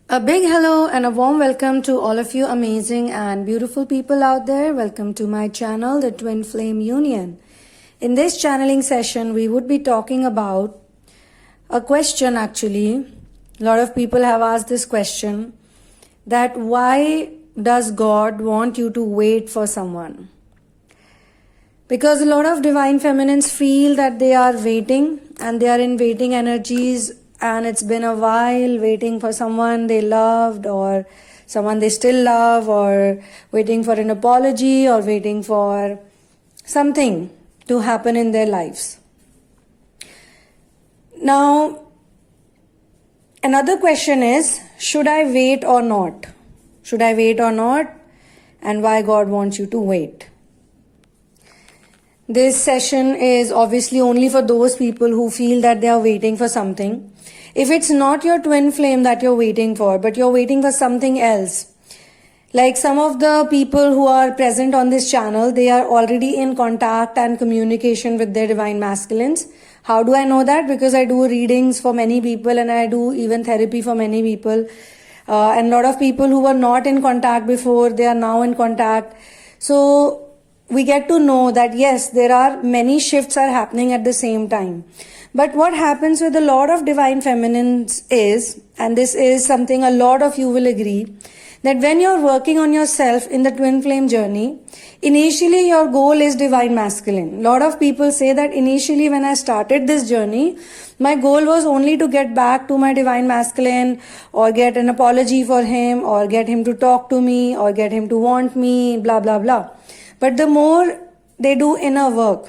A big hello and a warm welcome to all of you amazing and beautiful people out there. Welcome to my channel, the Twinflame Union. In this channeling session, we would be talking about a question actually. A lot of people have asked this question, that why does God want you to wait for someone? Because a lot of divine feminines feel that they are waiting and they are in waiting energies, and it's been a while waiting for someone they loved or someone they still love, or waiting for an apology or waiting for something to happen in their lives. Now, another question is, should I wait or not? Should I wait or not? And why God wants you to wait? This session is obviously only for those people who feel that they are waiting for something. If it's not your twin flame that you're waiting for, but you're waiting for something else, like some of the people who are present on this channel, they are already in contact and communication with their divine masculines. How do I know that? Because I do readings for many people and I do even therapy for many people. And a lot of people who were not in contact before, they are now in contact. So we get to know that yes, there are many shifts are happening at the same time. But what happens with a lot of divine feminines is, and this is something a lot of you will agree, that when you're working on yourself in the twin flame journey, initially your goal is divine masculine. A lot of people say that initially when I started this journey, my goal was only to get back to my divine masculine, or get an apology for him, or get him to talk to me, or get him to want me, blah, blah, blah. But the more they do inner work,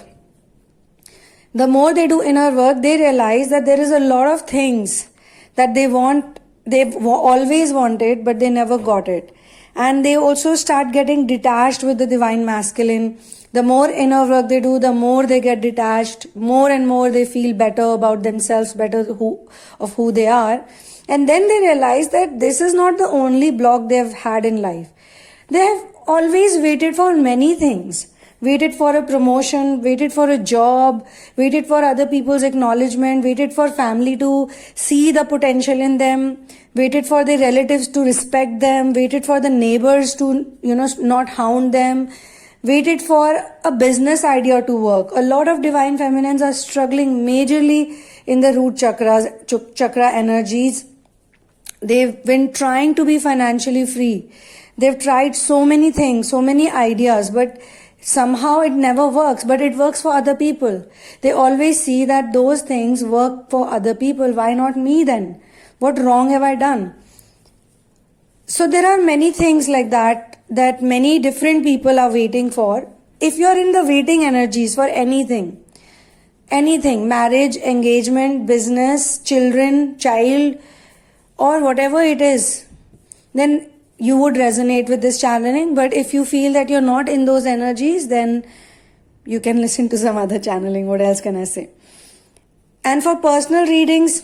they realize that there is a lot of things that they've always wanted, but they never got it. And they also start getting detached with the divine masculine. The more inner work they do, the more they get detached, more and more they feel better about themselves, better of who they are. And then they realize that this is not the only block they've had in life. They have always waited for many things. Waited for a promotion, waited for a job, waited for other people's acknowledgement, waited for family to see the potential in them, waited for their relatives to respect them, waited for the neighbors to, not hound them, waited for a business idea to work. A lot of divine feminines are struggling majorly in the root chakra energies. They've been trying to be financially free. They've tried so many things, so many ideas, but somehow it never works, but it works for other people. They always see that those things work for other people. Why not me then? What wrong have I done? So there are many things like that many different people are waiting for. If you're in the waiting energies for anything, marriage, engagement, business, children, child, or whatever it is, then you would resonate with this channeling. But if you feel that you're not in those energies, then you can listen to some other channeling. What else can I say? And for personal readings,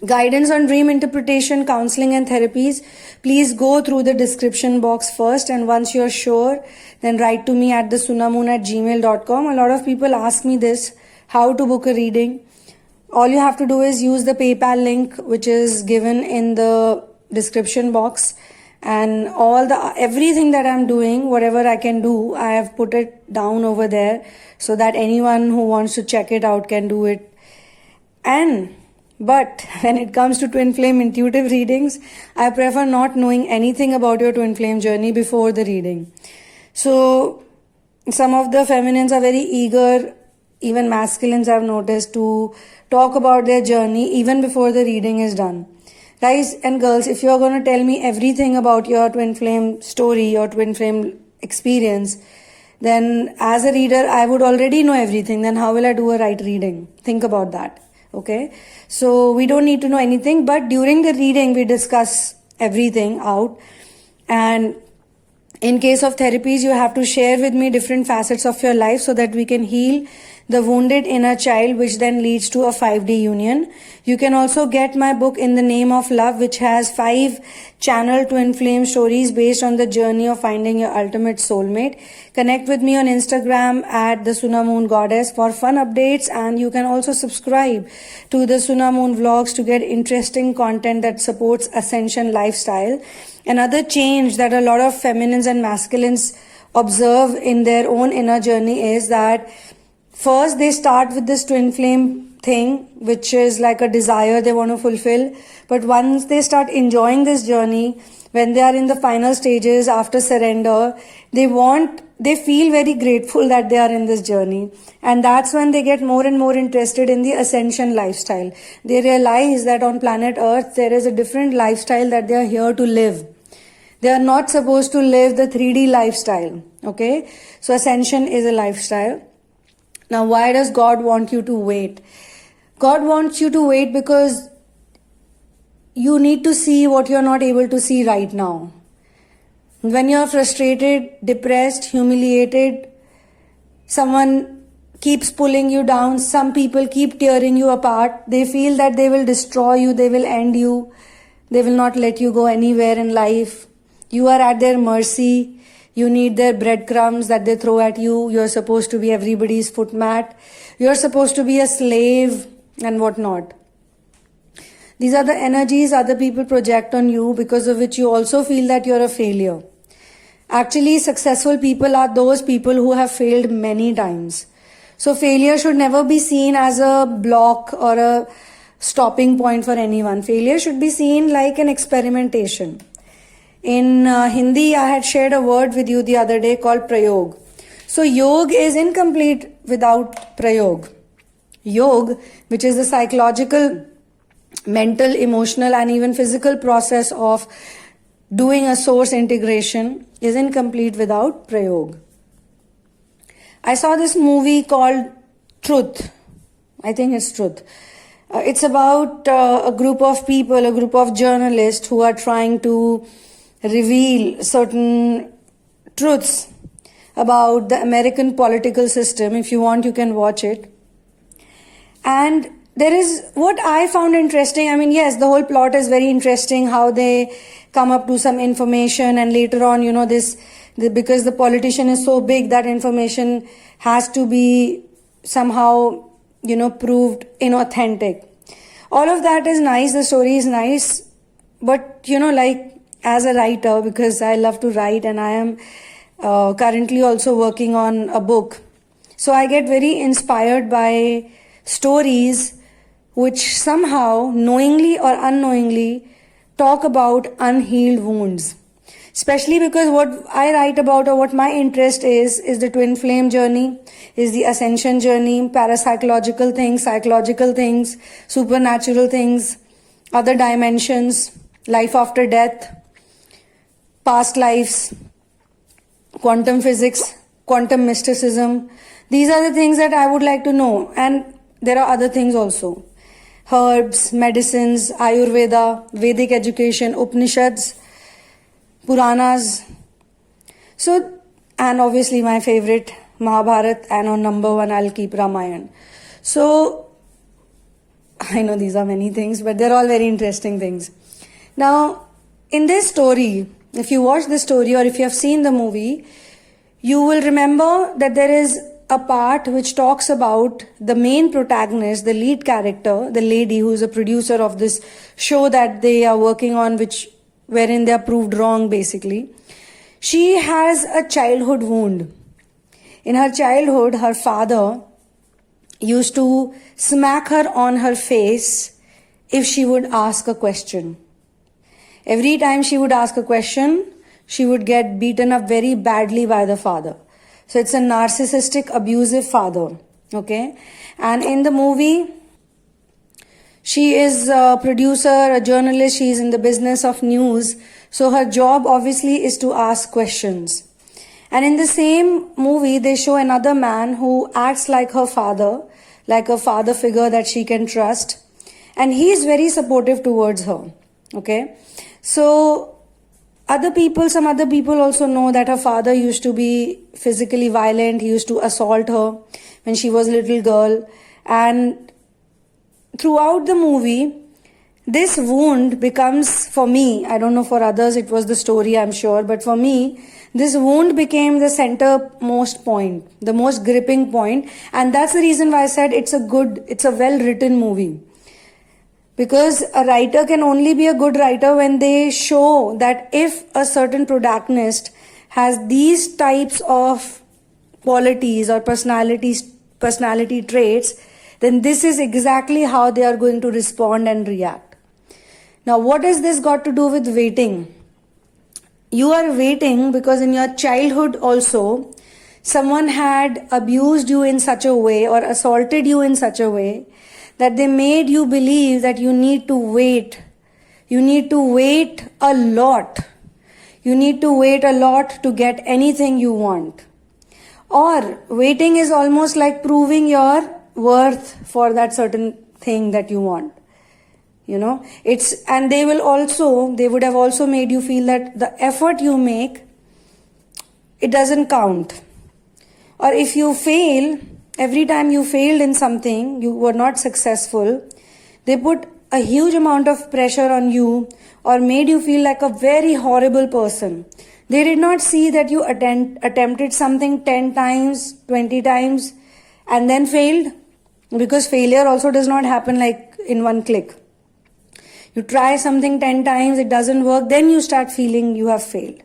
guidance on dream interpretation, counseling and therapies, please go through the description box first, and once you're sure, then write to me at thesunamoon@gmail.com. A lot of people ask me this, how to book a reading. All you have to do is use the PayPal link which is given in the description box. And everything that I'm doing, whatever I can do, I have put it down over there so that anyone who wants to check it out can do it. But when it comes to twin flame intuitive readings, I prefer not knowing anything about your twin flame journey before the reading. So some of the feminines are very eager, even masculines I've noticed, to talk about their journey even before the reading is done. Guys and girls, if you're going to tell me everything about your twin flame story, your twin flame experience, then as a reader, I would already know everything. Then how will I do a right reading? Think about that. Okay. So we don't need to know anything, but during the reading, we discuss everything out. And in case of therapies, you have to share with me different facets of your life so that we can heal the wounded inner child, which then leads to a 5D union. You can also get my book In the Name of Love, which has 5 channel twin flame stories based on the journey of finding your ultimate soulmate. Connect with me on Instagram at the Sunamoon Goddess for fun updates, and you can also subscribe to the Sunamoon vlogs to get interesting content that supports ascension lifestyle. Another change that a lot of feminines and masculines observe in their own inner journey is that first they start with this twin flame thing, which is like a desire they want to fulfill. But once they start enjoying this journey, when they are in the final stages after surrender, they feel very grateful that they are in this journey. And that's when they get more and more interested in the ascension lifestyle. They realize that on planet Earth, there is a different lifestyle that they are here to live. They are not supposed to live the 3D lifestyle. Okay? So ascension is a lifestyle. Now, why does God want you to wait? God wants you to wait because you need to see what you're not able to see right now. When you're frustrated, depressed, humiliated, someone keeps pulling you down, some people keep tearing you apart, they feel that they will destroy you, they will end you, they will not let you go anywhere in life. You are at their mercy. You need their breadcrumbs that they throw at you. You're supposed to be everybody's footmat. You're supposed to be a slave and whatnot. These are the energies other people project on you, because of which you also feel that you're a failure. Actually, successful people are those people who have failed many times. So failure should never be seen as a block or a stopping point for anyone. Failure should be seen like an experimentation. In Hindi, I had shared a word with you the other day called prayog. So yog is incomplete without prayog. Yog, which is the psychological, mental, emotional and even physical process of doing a source integration, is incomplete without prayog. I saw this movie called Truth. I think it's Truth. It's about a group of people, a group of journalists who are trying to reveal certain truths about the American political system. If you want, you can watch it. And there is what I found interesting. I mean, yes, the whole plot is very interesting, how they come up to some information, and later on, because the politician is so big, that information has to be somehow, proved inauthentic. All of that is nice. The story is nice. But, as a writer, because I love to write and I am currently also working on a book. So I get very inspired by stories which somehow, knowingly or unknowingly, talk about unhealed wounds. Especially because what I write about, or what my interest is the twin flame journey, is the ascension journey, parapsychological things, psychological things, supernatural things, other dimensions, life after death, past lives, quantum physics, quantum mysticism. These are the things that I would like to know. And there are other things also. Herbs, medicines, Ayurveda, Vedic education, Upanishads, Puranas. So, and obviously my favorite, Mahabharata, and on number 1 I'll keep Ramayana. So, I know these are many things, but they're all very interesting things. Now, in this story, if you watch the story or if you have seen the movie, you will remember that there is a part which talks about the main protagonist, the lead character, the lady who is a producer of this show that they are working on, wherein they are proved wrong basically. She has a childhood wound. In her childhood, her father used to smack her on her face if she would ask a question. Every time she would ask a question, she would get beaten up very badly by the father. So it's a narcissistic, abusive father. Okay? And in the movie, she is a producer, a journalist, she is in the business of news. So her job obviously is to ask questions. And in the same movie, they show another man who acts like her father, like a father figure that she can trust. And he is very supportive towards her. Okay? So Some other people also know that her father used to be physically violent. He used to assault her when she was a little girl. And throughout the movie, this wound becomes, for me, I don't know for others, it was the story, I'm sure, but for me, this wound became the centermost point, the most gripping point. And that's the reason why I said it's a well-written movie. Because a writer can only be a good writer when they show that if a certain protagonist has these types of qualities or personality traits, then this is exactly how they are going to respond and react. Now, what has this got to do with waiting? You are waiting because in your childhood also, someone had abused you in such a way or assaulted you in such a way that they made you believe that you need to wait. You need to wait a lot. You need to wait a lot to get anything you want. Or waiting is almost like proving your worth for that certain thing that you want. And they would have also made you feel that the effort you make, it doesn't count. Or if you fail, every time you failed in something, you were not successful, they put a huge amount of pressure on you or made you feel like a very horrible person. They did not see that you attempted something 10 times, 20 times and then failed, because failure also does not happen like in one click. You try something 10 times, it doesn't work, then you start feeling you have failed.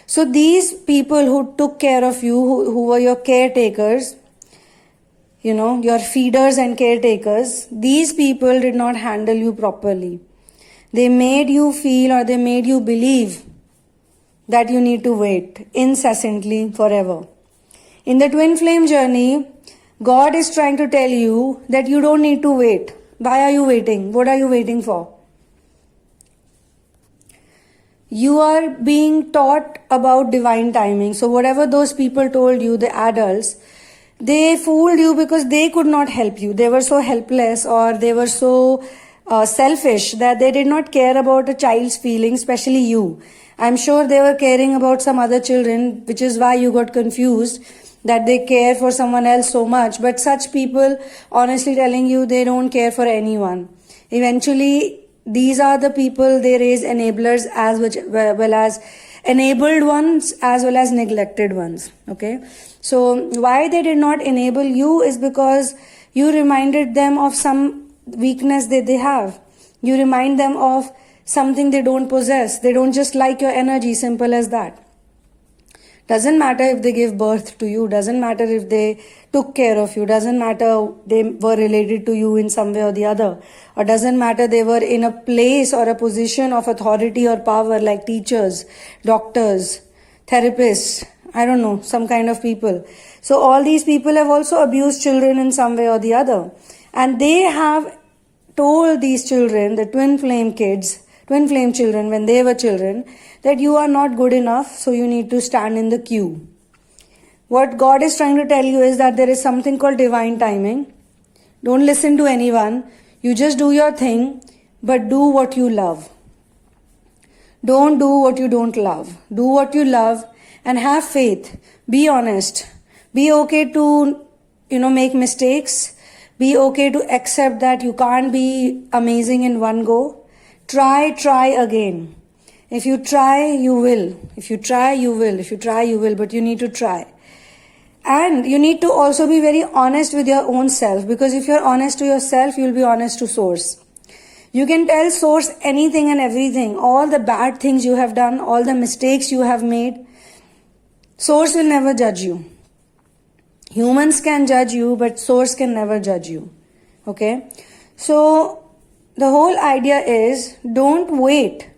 So these people who took care of you, who were your caretakers, your feeders and caretakers, these people did not handle you properly. They made you feel or they made you believe that you need to wait incessantly forever. In the twin flame journey, God is trying to tell you that you don't need to wait. Why are you waiting? What are you waiting for? You are being taught about divine timing. So whatever those people told you, the adults, they fooled you because they could not help you. They were so helpless or they were so selfish that they did not care about a child's feelings, especially you. I'm sure they were caring about some other children, which is why you got confused that they care for someone else so much. But such people, honestly telling you, they don't care for anyone. Eventually, these are the people, they raise enablers as well as enabled ones as well as neglected ones. Okay. So why they did not enable you is because you reminded them of some weakness that they have. You remind them of something they don't possess. They don't just like your energy, simple as that. Doesn't matter if they gave birth to you, doesn't matter if they took care of you, doesn't matter they were related to you in some way or the other, or doesn't matter they were in a place or a position of authority or power like teachers, doctors, therapists, I don't know, some kind of people. So all these people have also abused children in some way or the other. And they have told these children, the twin flame children, when they were children, that you are not good enough, so you need to stand in the queue. What God is trying to tell you is that there is something called divine timing. Don't listen to anyone. You just do your thing, but do what you love. Don't do what you don't love. Do what you love and have faith. Be honest. Be okay to, make mistakes. Be okay to accept that you can't be amazing in one go. Try again. If you try, you will. If you try, you will. If you try, you will. But you need to try. And you need to also be very honest with your own self. Because if you're honest to yourself, you'll be honest to Source. You can tell Source anything and everything. All the bad things you have done, all the mistakes you have made. Source will never judge you. Humans can judge you, but Source can never judge you. Okay? So, the whole idea is, don't wait.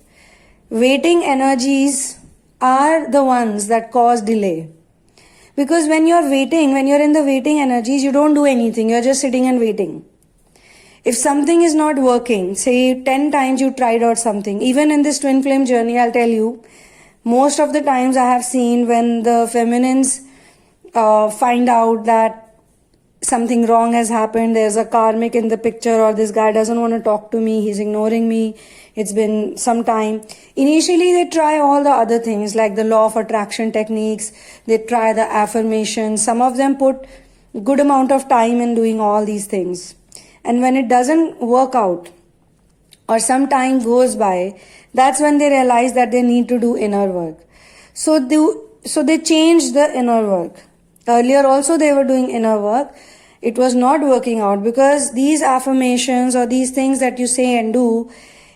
Waiting energies are the ones that cause delay. Because when you're in the waiting energies, you don't do anything. You're just sitting and waiting. If something is not working, say 10 times you tried out something, even in this twin flame journey, I'll tell you, most of the times I have seen when the feminines find out that something wrong has happened, there's a karmic in the picture, or this guy doesn't want to talk to me, he's ignoring me, it's been some time. Initially they try all the other things like the law of attraction techniques, they try the affirmations, some of them put good amount of time in doing all these things. And when it doesn't work out, or some time goes by, that's when they realize that they need to do inner work. So they change the inner work. Earlier also they were doing inner work. It was not working out because these affirmations or these things that you say and do,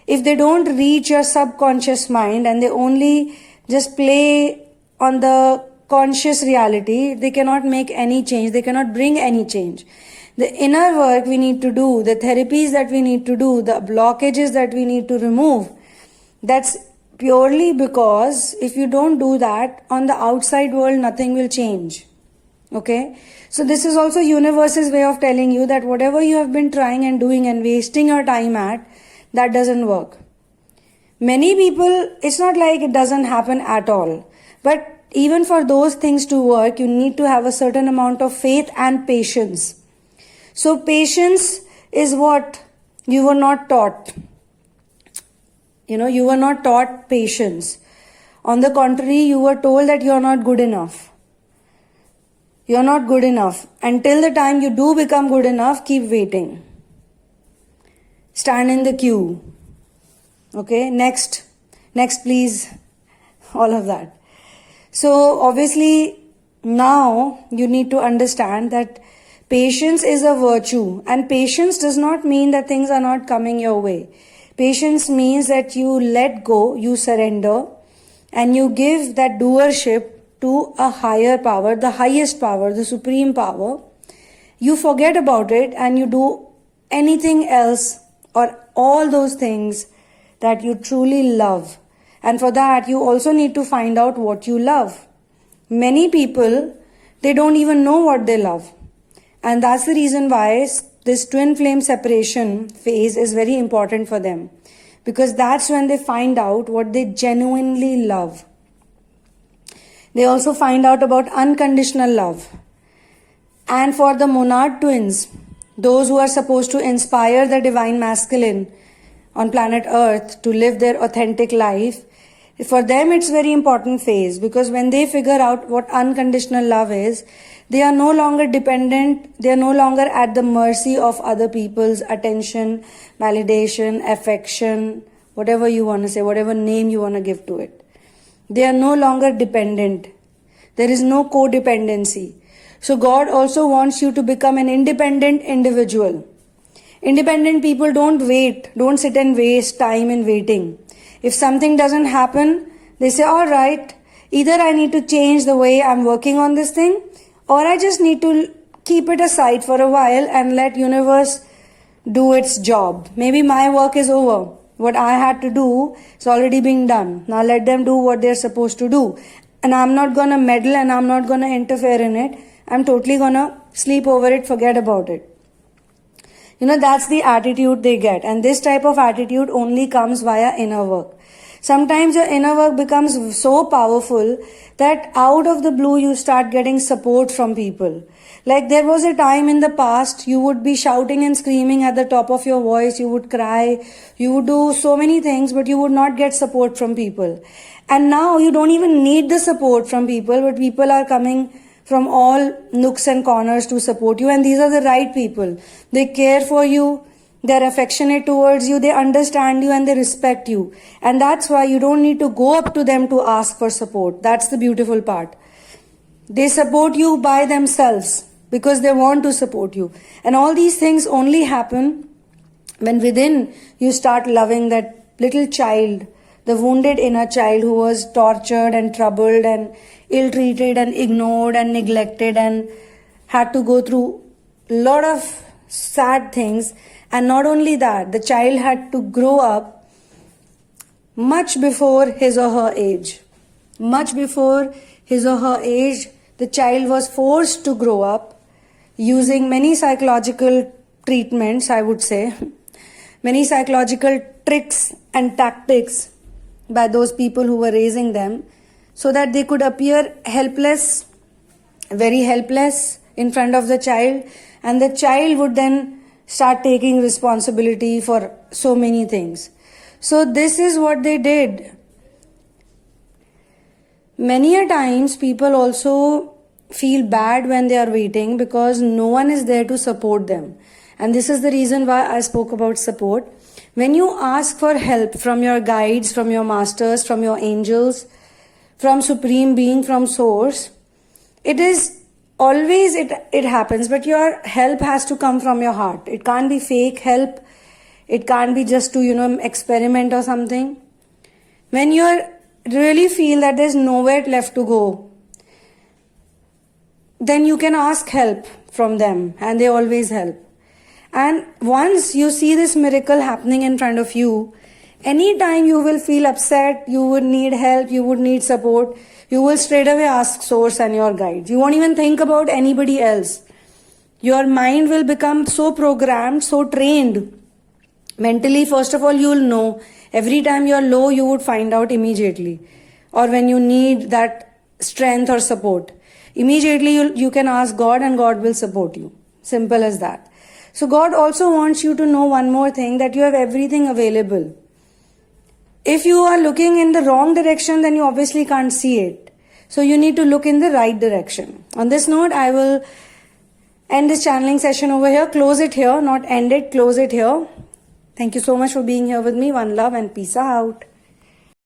if they don't reach your subconscious mind and they only just play on the conscious reality, they cannot make any change, they cannot bring any change. The inner work we need to do, the therapies that we need to do, the blockages that we need to remove, that's purely because if you don't do that, on the outside world nothing will change. Okay? So this is also universe's way of telling you that whatever you have been trying and doing and wasting your time at, that doesn't work. Many people, it's not like it doesn't happen at all. But even for those things to work, you need to have a certain amount of faith and patience. So patience is what you were not taught. You were not taught patience. On the contrary, you were told that you are not good enough. You are not good enough. Until the time you do become good enough, keep waiting. Stand in the queue. Okay, next please. All of that. So obviously now you need to understand that patience is a virtue, and patience does not mean that things are not coming your way. Patience means that you let go, you surrender, and you give that doership to a higher power, the highest power, the supreme power. You forget about it and you do anything else or all those things that you truly love. And for that, you also need to find out what you love. Many people, they don't even know what they love. And that's the reason why this twin flame separation phase is very important for them. Because that's when they find out what they genuinely love. They also find out about unconditional love. And for the monad twins, those who are supposed to inspire the divine masculine on planet Earth to live their authentic life, for them it's very important phase, because when they figure out what unconditional love is, they are no longer dependent, they are no longer at the mercy of other people's attention, validation, affection, whatever you want to say, whatever name you want to give to it. They are no longer dependent. There is no codependency. So God also wants you to become an independent individual. Independent people don't wait, don't sit and waste time in waiting. If something doesn't happen, they say, all right, either I need to change the way I'm working on this thing, or I just need to keep it aside for a while and let universe do its job. Maybe my work is over. What I had to do is already being done. Now let them do what they're supposed to do. And I'm not going to meddle and I'm not going to interfere in it. I'm totally going to sleep over it, forget about it. That's the attitude they get. And this type of attitude only comes via inner work. Sometimes your inner work becomes so powerful that out of the blue you start getting support from people. Like there was a time in the past you would be shouting and screaming at the top of your voice, you would cry, you would do so many things, but you would not get support from people. And now you don't even need the support from people, but people are coming from all nooks and corners to support you, and these are the right people. They care for you, they're affectionate towards you, they understand you and they respect you. And that's why you don't need to go up to them to ask for support. That's the beautiful part. They support you by themselves because they want to support you. And all these things only happen when within you start loving that little child, the wounded inner child who was tortured and troubled and ill-treated and ignored and neglected and had to go through a lot of sad things. And not only that, the child had to grow up much before his or her age. Much before his or her age, the child was forced to grow up using many psychological treatments, I would say, many psychological tricks and tactics by those people who were raising them, so that they could appear helpless, very helpless in front of the child, and the child would then start taking responsibility for so many things. So this is what they did. Many a times people also feel bad when they are waiting because no one is there to support them. And this is the reason why I spoke about support. When you ask for help from your guides, from your masters, from your angels, from Supreme Being, from Source, it is always, it happens, but your help has to come from your heart. It can't be fake help. It can't be just to, experiment or something. When you really feel that there's nowhere left to go, then you can ask help from them, and they always help. And once you see this miracle happening in front of you, anytime you will feel upset, you would need help, you would need support, you will straight away ask Source and your guides. You won't even think about anybody else. Your mind will become so programmed, so trained. Mentally, first of all, you will know. Every time you're low, you would find out immediately. Or when you need that strength or support, immediately you can ask God and God will support you. Simple as that. So God also wants you to know one more thing, that you have everything available. If you are looking in the wrong direction, then you obviously can't see it. So you need to look in the right direction. On this note, I will end this channeling session over here. Close it here, not end it, close it here. Thank you so much for being here with me. One love and peace out.